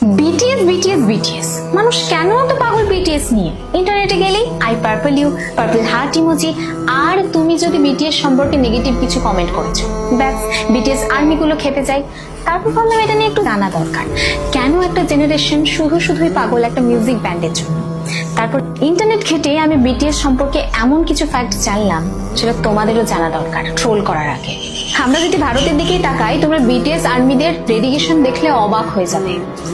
BTS BTS BTS মানুষ কেন এত পাগল বিটিএস নিয়ে? ইন্টারনেটে গেলেই I purple you, purple heart emoji, আর তুমি যদি বিটিএস সম্পর্কে নেগেটিভ কিছু কমেন্ট করেছো, ব্যাস বিটিএস আর্মি গুলো খেপে যায়। তারপর ভাবলাম এটা নিয়ে একটু জানা দরকার, কেন একটা জেনারেশন শুধুই পাগল একটা মিউজিক ব্যান্ডের জন্য। তারপর ইন্টারনেট ঘেটে আমি বিটিএস সম্পর্কে এমন কিছু ফ্যাক্ট জানলাম যেটা তোমাদেরও জানা দরকার ট্রোল করার আগে। আমরা যদি ভারতের দিকেই তাকাই, তোমরা বিটিএস আর্মিদের ডেডিকেশন দেখলে অবাক হয়ে যাবে।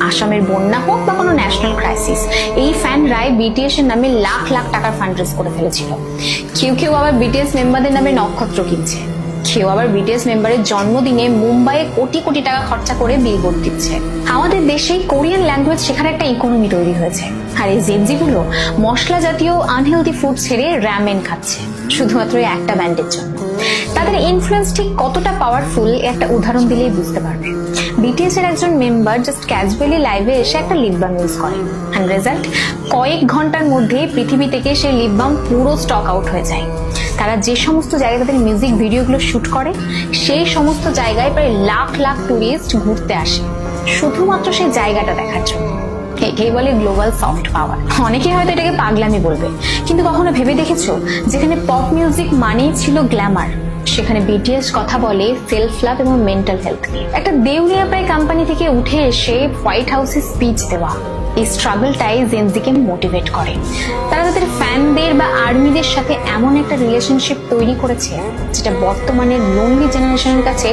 আসামের বন্যা হোক বা কোনো ন্যাশনাল ক্রাইসিস, এই ফ্যানরাই বিটিএস এর নামে লাখ লাখ টাকার ফান্ড রেজ করে ফেলেছিল। কেউ আবার বিটিএস মেম্বারদের নামে নক্ষত্র কিনছে, কেউ আবার বিটিএস মেম্বারের জন্মদিনে মুম্বাইয়ে কোটি কোটি টাকা খরচা করে বিলবোর্ড দিচ্ছে। আমাদের দেশেই কোরিয়ান ল্যাঙ্গুয়েজ শেখার একটা ইকোনমি তৈরি হয়েছে, আর এই জেনজি গুলো মশলা জাতীয় আনহেলদি ফুড ছেড়ে র‍্যামেন খাচ্ছে শুধুমাত্র একটা ব্যান্ডের জন্য। তাদের ইনফ্লুয়েন্স ঠিক কতটা পাওয়ারফুল একটা উদাহরণ দিলেই বুঝতে পারবে। বিটিএস এর একজন মেম্বার জাস্ট ক্যাজুয়ালি লাইভে এসে একটা লিপ বাম ইউজ করে, আর রেজাল্ট কয়েক ঘন্টার মধ্যে পৃথিবী থেকে সেই লিপ বাম পুরো স্টক আউট হয়ে যায়। তারা যে সমস্ত জায়গায় তাদের মিউজিক ভিডিওগুলো শুট করে, সেই সমস্ত জায়গায় প্রায় লাখ লাখ টুরিস্ট ঘুরতে আসে শুধুমাত্র সেই জায়গাটা দেখার জন্য। একেই বলে গ্লোবাল সফট পাওয়ার। অনেকে হয়তো এটাকে পাগলামি বলবে, কিন্তু কখনো ভেবে দেখেছো যেখানে পপ মিউজিক মানেই ছিল গ্ল্যামার, সেখানে বিটিএস কথা বলে সেলফ লাভ এবং মেন্টাল হেলথ নিয়ে। একটা দেউলিয়া প্রায় কোম্পানি থেকে উঠে এসে হোয়াইট হাউসে স্পিচ দেওয়া, এই স্ট্রাগলটাই জেনজিকে মোটিভেট করে। তারা তাদের ফ্যানদের বা আর্মিদের সাথে এমন একটা রিলেশনশিপ তৈরি করেছে যেটা বর্তমানে লোনলি জেনারেশনের কাছে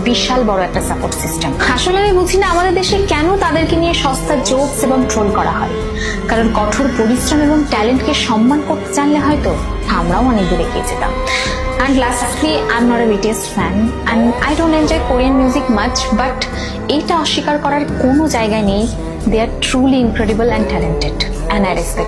বিশাল বড় একটা সাপোর্ট সিস্টেম। আসলে আমি বুঝি না আমাদের দেশে কেন তাদেরকে নিয়ে সস্তা জোকস এবং ট্রোল করা হয়। কারণ কঠোর পরিশ্রম এবং ট্যালেন্টকে সম্মান করতে জানলে হয়তো আমরাও অনেক দূরে এগিয়ে যেতাম। And lastly, I'm not a BTS fan and I don't enjoy Korean music much, but এটা অস্বীকার করার কোনো জায়গায় নেই। They are truly incredible and talented and I respect